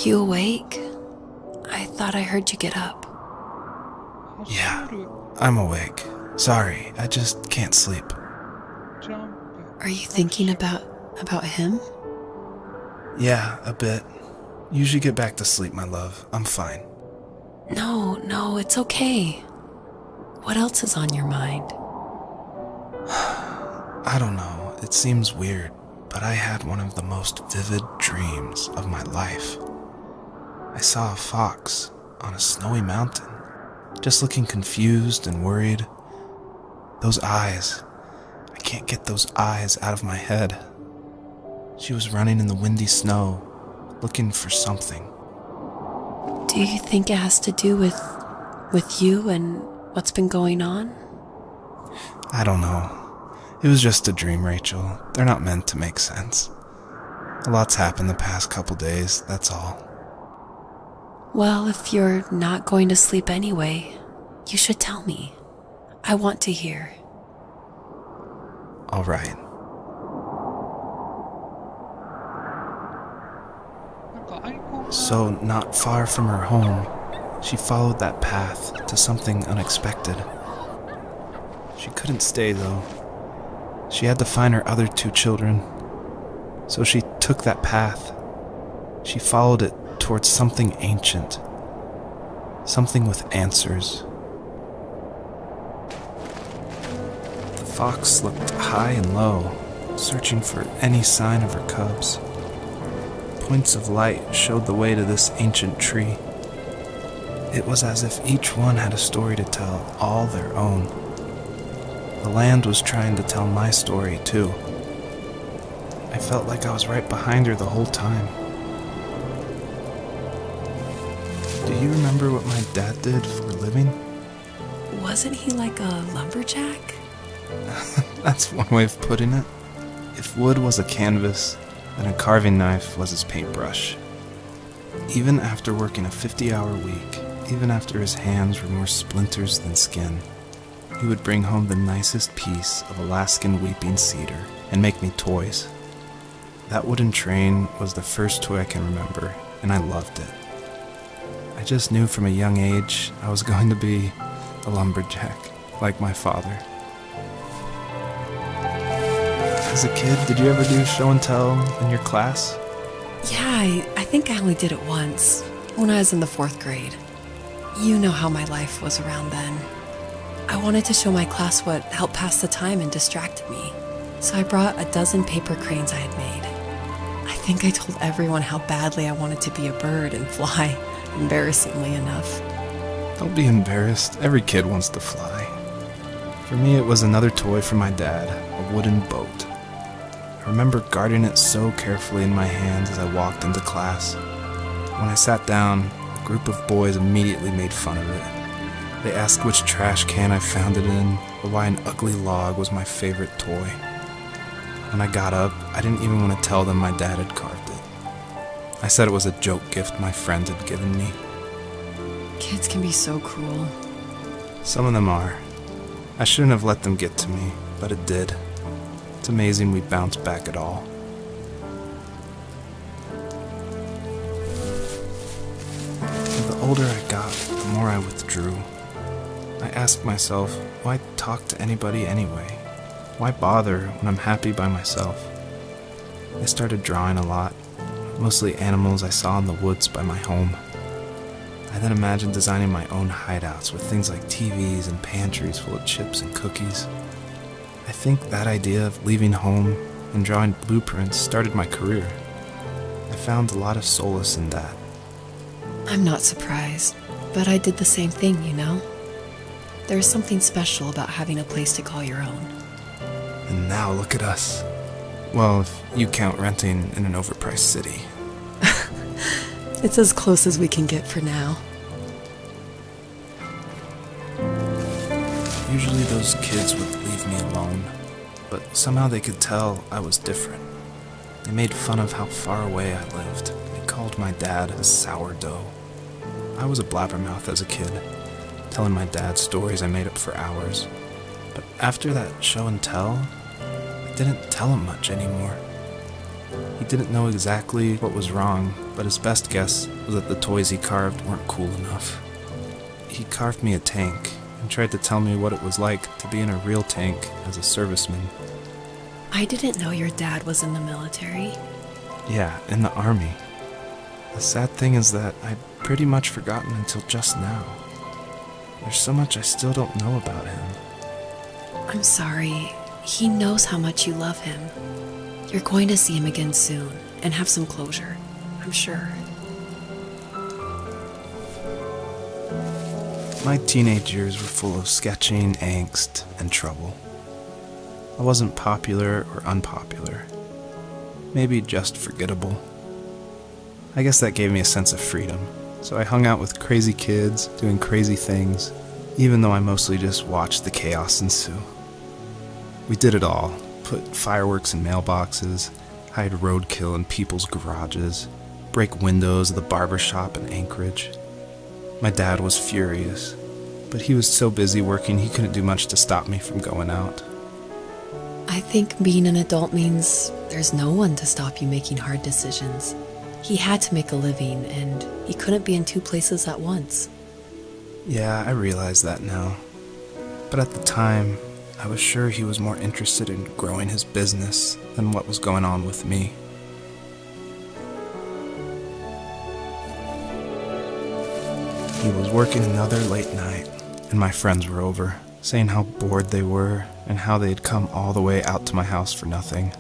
you awake? I thought I heard you get up. Yeah, I'm awake. Sorry, I just can't sleep. Are you thinking about him? Yeah, a bit. You should get back to sleep, my love. I'm fine. No, it's okay. What else is on your mind? I don't know. It seems weird, but I had one of the most vivid dreams of my life. I saw a fox on a snowy mountain, just looking confused and worried. Those eyes. I can't get those eyes out of my head. She was running in the windy snow, looking for something. Do you think it has to do with you and what's been going on? I don't know. It was just a dream, Rachel. They're not meant to make sense. A lot's happened the past couple days, that's all. Well, if you're not going to sleep anyway, you should tell me. I want to hear. All right. So, not far from her home, she followed that path to something unexpected. She couldn't stay, though. She had to find her other 2 children. So she took that path. She followed it towards something ancient. Something with answers. The fox looked high and low, searching for any sign of her cubs. Points of light showed the way to this ancient tree. It was as if each one had a story to tell, all their own. The land was trying to tell my story, too. I felt like I was right behind her the whole time. Do you remember what my dad did for a living? Wasn't he like a lumberjack? That's one way of putting it. If wood was a canvas, then a carving knife was his paintbrush. Even after working a 50-hour week, even after his hands were more splinters than skin, he would bring home the nicest piece of Alaskan weeping cedar and make me toys. That wooden train was the first toy I can remember, and I loved it. I just knew from a young age I was going to be a lumberjack, like my father. As a kid, did you ever do show and tell in your class? Yeah, I think I only did it once, when I was in the 4th grade. You know how my life was around then. I wanted to show my class what helped pass the time and distracted me, so I brought a dozen paper cranes I had made. I think I told everyone how badly I wanted to be a bird and fly, embarrassingly enough. Don't be embarrassed. Every kid wants to fly. For me, it was another toy from my dad, a wooden boat. I remember guarding it so carefully in my hands as I walked into class. When I sat down, a group of boys immediately made fun of it. They asked which trash can I found it in, or why an ugly log was my favorite toy. When I got up, I didn't even want to tell them my dad had carved it. I said it was a joke gift my friend had given me. Kids can be so cruel. Some of them are. I shouldn't have let them get to me, but it did. It's amazing we bounced back at all. The older I got, the more I withdrew. I asked myself, why talk to anybody anyway? Why bother when I'm happy by myself? I started drawing a lot, mostly animals I saw in the woods by my home. I then imagined designing my own hideouts with things like TVs and pantries full of chips and cookies. I think that idea of leaving home and drawing blueprints started my career. I found a lot of solace in that. I'm not surprised, but I did the same thing, you know? There's something special about having a place to call your own. And now look at us. Well, if you count renting in an overpriced city. It's as close as we can get for now. Usually those kids would leave me alone, but somehow they could tell I was different. They made fun of how far away I lived. They called my dad a sourdough. I was a blabbermouth as a kid, telling my dad stories I made up for hours. But after that show and tell, I didn't tell him much anymore. He didn't know exactly what was wrong, but his best guess was that the toys he carved weren't cool enough. He carved me a tank and tried to tell me what it was like to be in a real tank as a serviceman. I didn't know your dad was in the military. Yeah, in the army. The sad thing is that I'd pretty much forgotten until just now. There's so much I still don't know about him. I'm sorry. He knows how much you love him. You're going to see him again soon and have some closure, I'm sure. My teenage years were full of sketching, angst, and trouble. I wasn't popular or unpopular. Maybe just forgettable. I guess that gave me a sense of freedom, so I hung out with crazy kids, doing crazy things, even though I mostly just watched the chaos ensue. We did it all. Put fireworks in mailboxes, hide roadkill in people's garages, break windows of the barber shop in Anchorage. My dad was furious, but he was so busy working he couldn't do much to stop me from going out. I think being an adult means there's no one to stop you making hard decisions. He had to make a living, and he couldn't be in two places at once. Yeah, I realize that now. But at the time, I was sure he was more interested in growing his business than what was going on with me. He was working another late night, and my friends were over, saying how bored they were and how they had come all the way out to my house for nothing.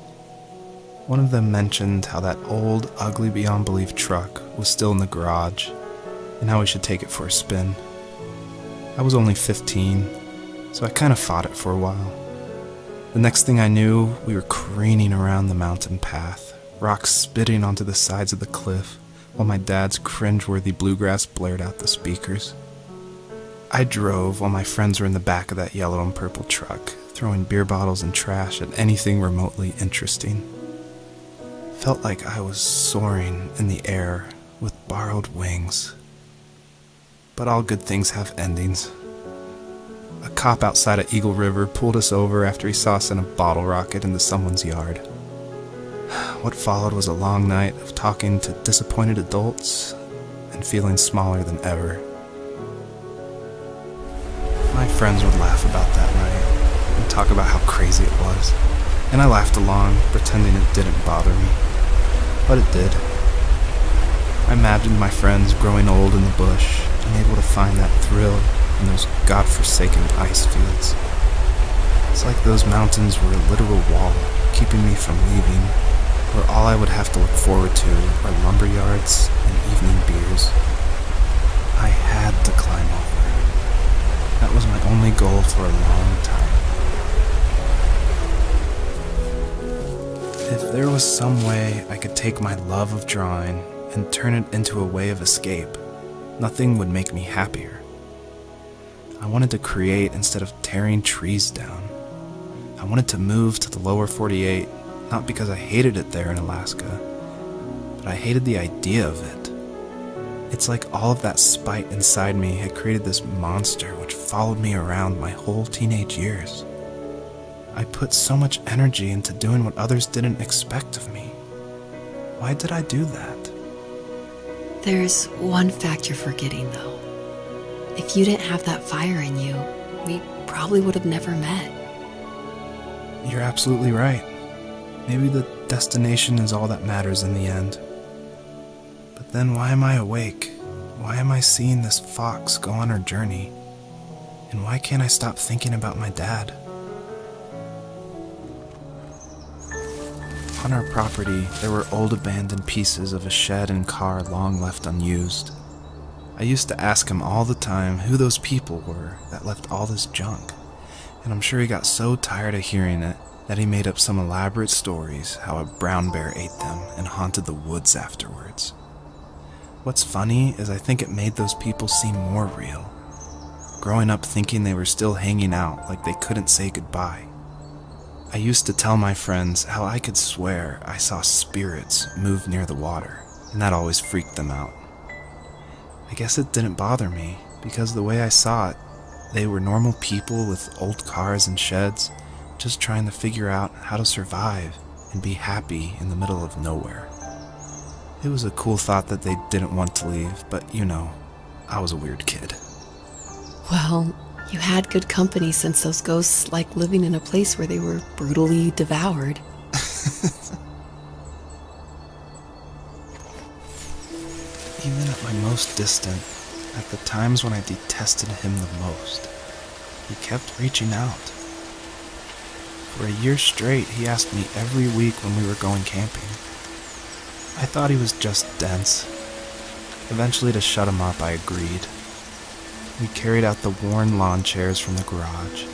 One of them mentioned how that old, ugly beyond belief truck was still in the garage, and how we should take it for a spin. I was only 15, so I kind of fought it for a while. The next thing I knew, we were careening around the mountain path, rocks spitting onto the sides of the cliff, while my dad's cringeworthy bluegrass blared out the speakers. I drove while my friends were in the back of that yellow and purple truck, throwing beer bottles and trash at anything remotely interesting. Felt like I was soaring in the air with borrowed wings. But all good things have endings. A cop outside of Eagle River pulled us over after he saw us in a bottle rocket into someone's yard. What followed was a long night of talking to disappointed adults and feeling smaller than ever. My friends would laugh about that night and talk about how crazy it was, and I laughed along, pretending it didn't bother me. But it did. I imagined my friends growing old in the bush and able to find that thrill in those godforsaken ice fields. It's like those mountains were a literal wall keeping me from leaving, where all I would have to look forward to are lumber yards and evening beers. I had to climb over. That was my only goal for a long time. If there was some way I could take my love of drawing and turn it into a way of escape, nothing would make me happier. I wanted to create instead of tearing trees down. I wanted to move to the lower 48, not because I hated it there in Alaska, but I hated the idea of it. It's like all of that spite inside me had created this monster which followed me around my whole teenage years. I put so much energy into doing what others didn't expect of me. Why did I do that? There's one fact you're forgetting, though. If you didn't have that fire in you, we probably would have never met. You're absolutely right. Maybe the destination is all that matters in the end. But then why am I awake? Why am I seeing this fox go on her journey? And why can't I stop thinking about my dad? On our property, there were old abandoned pieces of a shed and car long left unused. I used to ask him all the time who those people were that left all this junk, and I'm sure he got so tired of hearing it that he made up some elaborate stories how a brown bear ate them and haunted the woods afterwards. What's funny is I think it made those people seem more real, growing up thinking they were still hanging out like they couldn't say goodbye. I used to tell my friends how I could swear I saw spirits move near the water, and that always freaked them out. I guess it didn't bother me, because the way I saw it, they were normal people with old cars and sheds, just trying to figure out how to survive and be happy in the middle of nowhere. It was a cool thought that they didn't want to leave, but I was a weird kid. Well, you had good company since those ghosts like living in a place where they were brutally devoured. Even at my most distant, at the times when I detested him the most, he kept reaching out. For a year straight, he asked me every week when we were going camping. I thought he was just dense. Eventually, to shut him up, I agreed. We carried out the worn lawn chairs from the garage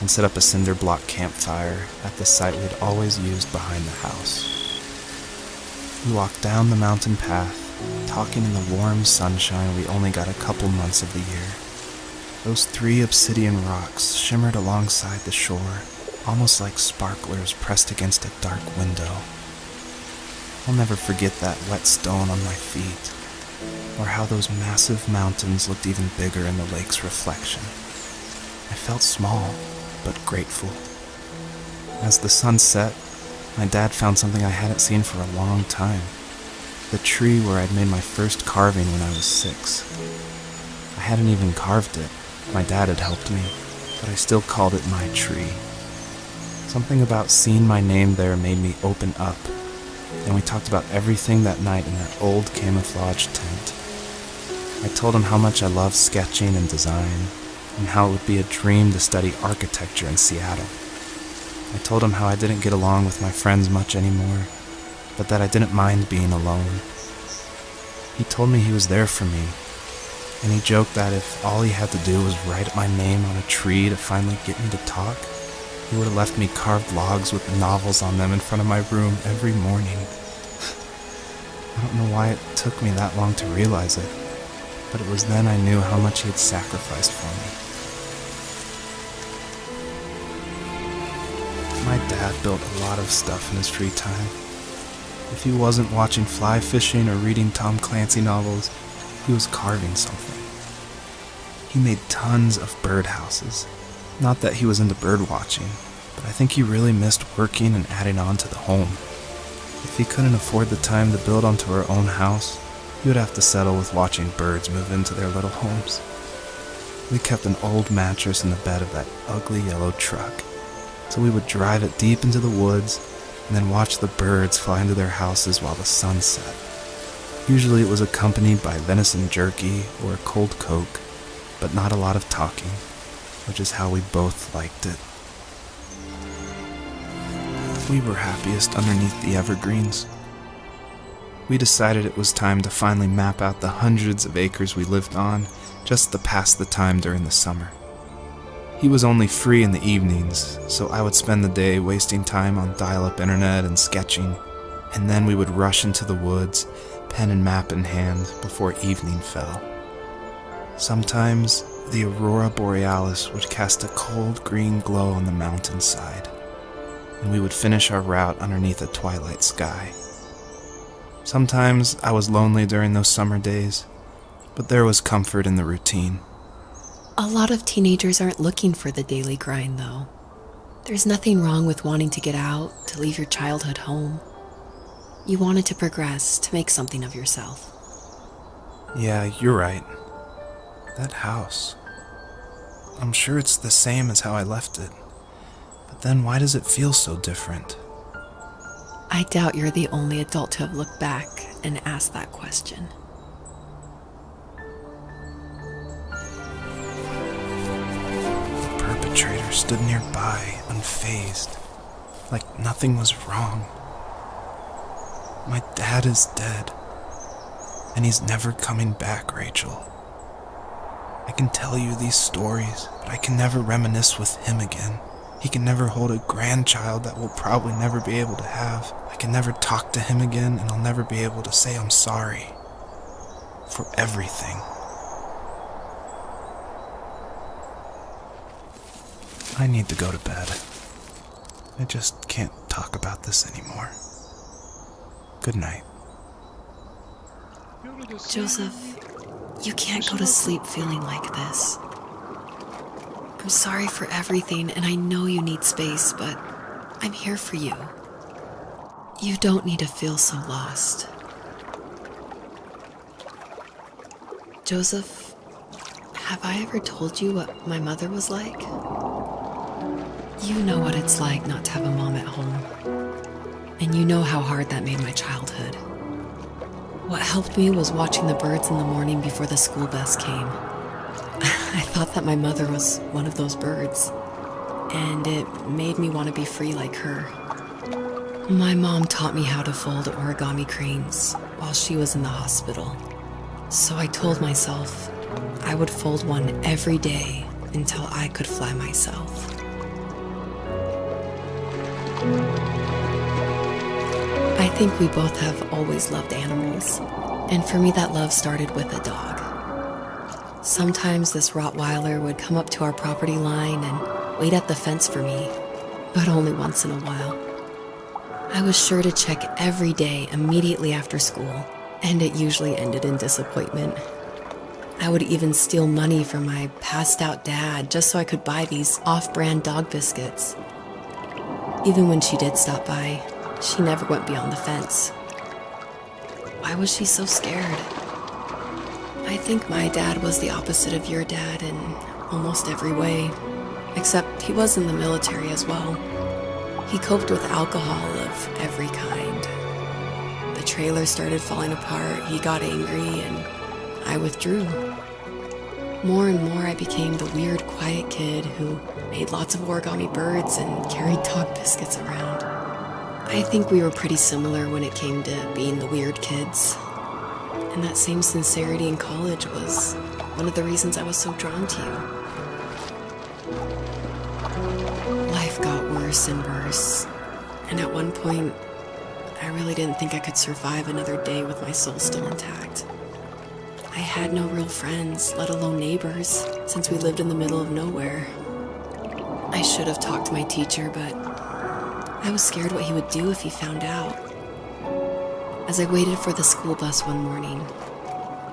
and set up a cinder block campfire at the site we'd always used behind the house. We walked down the mountain path, talking in the warm sunshine we only got a couple months of the year. Those 3 obsidian rocks shimmered alongside the shore, almost like sparklers pressed against a dark window. I'll never forget that wet stone on my feet, or how those massive mountains looked even bigger in the lake's reflection. I felt small, but grateful. As the sun set, my dad found something I hadn't seen for a long time. The tree where I'd made my first carving when I was 6. I hadn't even carved it. My dad had helped me, but I still called it my tree. Something about seeing my name there made me open up, and we talked about everything that night in that old camouflage tent. I told him how much I loved sketching and design, and how it would be a dream to study architecture in Seattle. I told him how I didn't get along with my friends much anymore, but that I didn't mind being alone. He told me he was there for me, and he joked that if all he had to do was write my name on a tree to finally get me to talk, he would have left me carved logs with novels on them in front of my room every morning. I don't know why it took me that long to realize it, but it was then I knew how much he had sacrificed for me. My dad built a lot of stuff in his free time. If he wasn't watching fly fishing or reading Tom Clancy novels, he was carving something. He made tons of birdhouses. Not that he was into bird watching, but I think he really missed working and adding on to the home. If he couldn't afford the time to build onto our own house, he would have to settle with watching birds move into their little homes. We kept an old mattress in the bed of that ugly yellow truck, so we would drive it deep into the woods and then watch the birds fly into their houses while the sun set. Usually it was accompanied by venison jerky or a cold Coke, but not a lot of talking, which is how we both liked it. We were happiest underneath the evergreens. We decided it was time to finally map out the hundreds of acres we lived on just to pass the time during the summer. He was only free in the evenings, so I would spend the day wasting time on dial-up internet and sketching, and then we would rush into the woods, pen and map in hand, before evening fell. Sometimes, the aurora borealis would cast a cold green glow on the mountainside, and we would finish our route underneath a twilight sky. Sometimes I was lonely during those summer days, but there was comfort in the routine. A lot of teenagers aren't looking for the daily grind, though. There's nothing wrong with wanting to get out, to leave your childhood home. You wanted to progress, to make something of yourself. Yeah, you're right. That house. I'm sure it's the same as how I left it. But then why does it feel so different? I doubt you're the only adult to have looked back and asked that question. The perpetrator stood nearby, unfazed, like nothing was wrong. My dad is dead, and he's never coming back, Rachel. I can tell you these stories, but I can never reminisce with him again. He can never hold a grandchild that we'll probably never be able to have. I can never talk to him again, and I'll never be able to say I'm sorry for everything. I need to go to bed. I just can't talk about this anymore. Good night. Joseph, you can't go to sleep feeling like this. I'm sorry for everything, and I know you need space, but I'm here for you. You don't need to feel so lost. Joseph, have I ever told you what my mother was like? You know what it's like not to have a mom at home. And you know how hard that made my childhood. What helped me was watching the birds in the morning before the school bus came. I thought that my mother was one of those birds, and it made me want to be free like her. My mom taught me how to fold origami cranes while she was in the hospital. So I told myself I would fold one every day until I could fly myself. I think we both have always loved animals, and for me that love started with a dog. Sometimes this Rottweiler would come up to our property line and wait at the fence for me, but only once in a while. I was sure to check every day immediately after school, and it usually ended in disappointment. I would even steal money from my passed-out dad just so I could buy these off-brand dog biscuits. Even when she did stop by, she never went beyond the fence. Why was she so scared? I think my dad was the opposite of your dad in almost every way, except he was in the military as well. He coped with alcohol of every kind. The trailer started falling apart, he got angry, and I withdrew. More and more I became the weird, quiet kid who made lots of origami birds and carried dog biscuits around. I think we were pretty similar when it came to being the weird kids. And that same sincerity in college was one of the reasons I was so drawn to you. Life got worse and worse, and at one point, I really didn't think I could survive another day with my soul still intact. I had no real friends, let alone neighbors, since we lived in the middle of nowhere. I should have talked to my teacher, but I was scared what he would do if he found out. As I waited for the school bus one morning,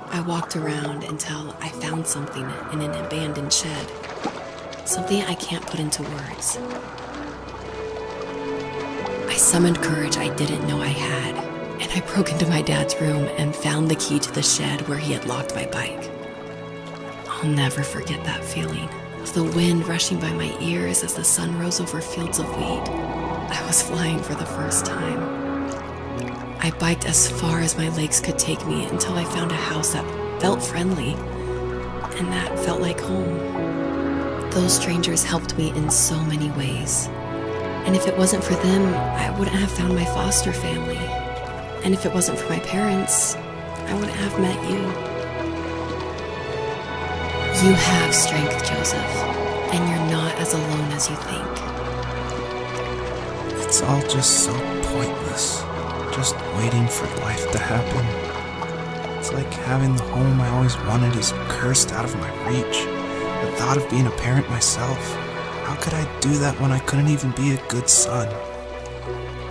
I walked around until I found something in an abandoned shed. Something I can't put into words. I summoned courage I didn't know I had, and I broke into my dad's room and found the key to the shed where he had locked my bike. I'll never forget that feeling of the wind rushing by my ears as the sun rose over fields of wheat. I was flying for the first time. I biked as far as my legs could take me until I found a house that felt friendly, and that felt like home. Those strangers helped me in so many ways. And if it wasn't for them, I wouldn't have found my foster family. And if it wasn't for my parents, I wouldn't have met you. You have strength, Joseph, and you're not as alone as you think. It's all just so pointless. Just waiting for life to happen. It's like having the home I always wanted is cursed out of my reach. The thought of being a parent myself. How could I do that when I couldn't even be a good son?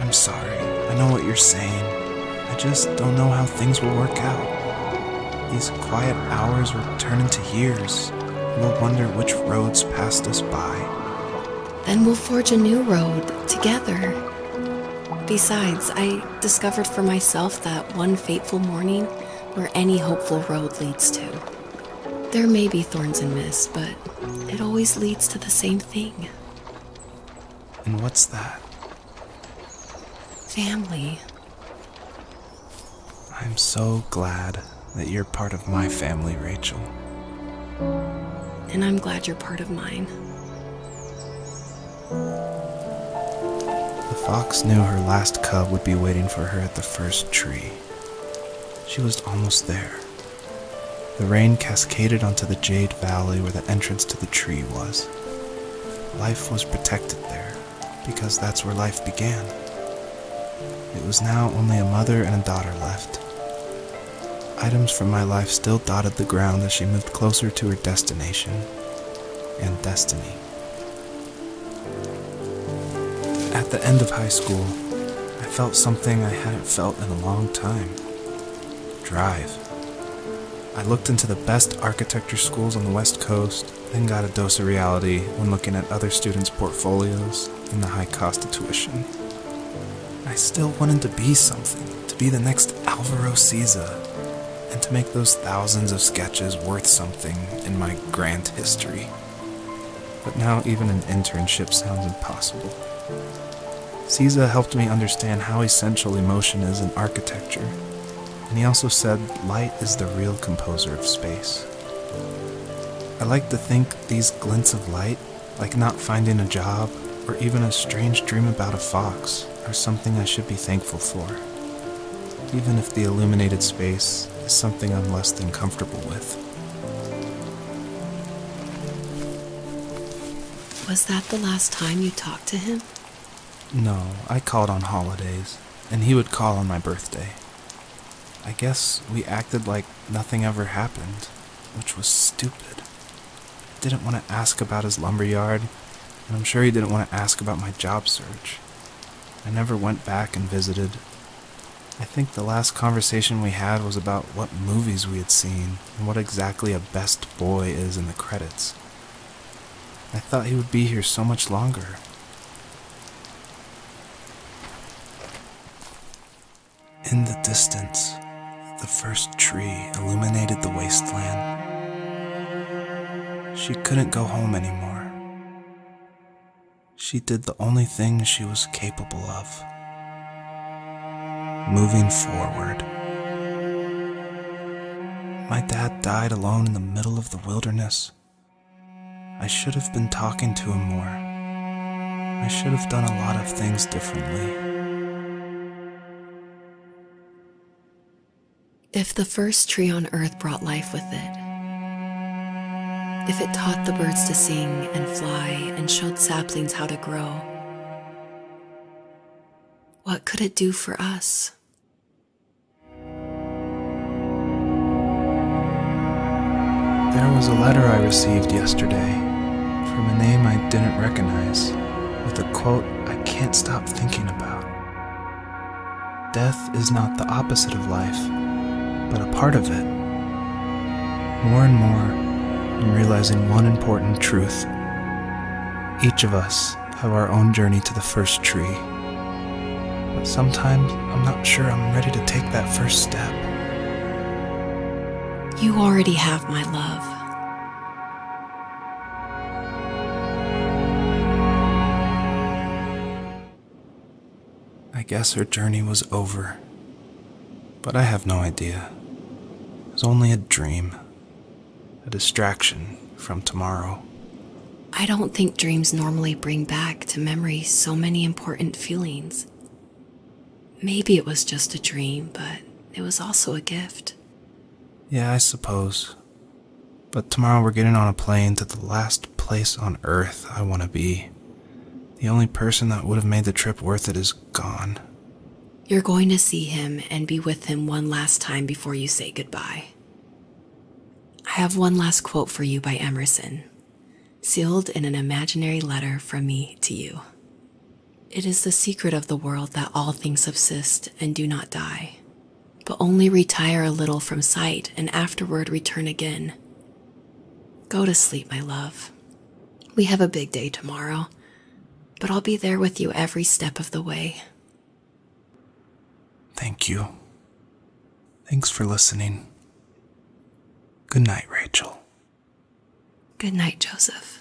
I'm sorry. I know what you're saying. I just don't know how things will work out. These quiet hours will turn into years. We'll wonder which roads passed us by. Then we'll forge a new road together. Besides, I discovered for myself that one fateful morning where any hopeful road leads to. There may be thorns and mist, but it always leads to the same thing. And what's that? Family. I'm so glad that you're part of my family, Rachel. And I'm glad you're part of mine. The fox knew her last cub would be waiting for her at the first tree. She was almost there. The rain cascaded onto the jade valley where the entrance to the tree was. Life was protected there, because that's where life began. It was now only a mother and a daughter left. Items from my life still dotted the ground as she moved closer to her destination and destiny. At the end of high school, I felt something I hadn't felt in a long time. Drive. I looked into the best architecture schools on the West Coast, then got a dose of reality when looking at other students' portfolios and the high cost of tuition. I still wanted to be something, to be the next Alvaro Siza, and to to make those thousands of sketches worth something in my grand history. But now even an internship sounds impossible. Caesar helped me understand how essential emotion is in architecture, and he also said light is the real composer of space. I like to think these glints of light, like not finding a job or even a strange dream about a fox, are something I should be thankful for, even if the illuminated space is something I'm less than comfortable with. Was that the last time you talked to him? No, I called on holidays, and he would call on my birthday. I guess we acted like nothing ever happened, which was stupid. I didn't want to ask about his lumberyard, and I'm sure he didn't want to ask about my job search. I never went back and visited. I think the last conversation we had was about what movies we had seen and what exactly a best boy is in the credits. I thought he would be here so much longer. In the distance, the first tree illuminated the wasteland. She couldn't go home anymore. She did the only thing she was capable of. Moving forward. My dad died alone in the middle of the wilderness. I should have been talking to him more. I should have done a lot of things differently. If the first tree on earth brought life with it, if it taught the birds to sing and fly and showed saplings how to grow, what could it do for us? There was a letter I received yesterday from a name I didn't recognize, with a quote I can't stop thinking about. Death is not the opposite of life, but a part of it. More and more, I'm realizing one important truth. Each of us have our own journey to the first tree. But sometimes I'm not sure I'm ready to take that first step. You already have my love. I guess her journey was over. But I have no idea. It was only a dream. A distraction from tomorrow. I don't think dreams normally bring back to memory so many important feelings. Maybe it was just a dream, but it was also a gift. Yeah, I suppose. But tomorrow we're getting on a plane to the last place on Earth I want to be. The only person that would have made the trip worth it is gone. You're going to see him and be with him one last time before you say goodbye. I have one last quote for you by Emerson, sealed in an imaginary letter from me to you. It is the secret of the world that all things subsist and do not die, but only retire a little from sight and afterward return again. Go to sleep, my love. We have a big day tomorrow, but I'll be there with you every step of the way. Thank you. Thanks for listening. Good night, Rachel. Good night, Joseph.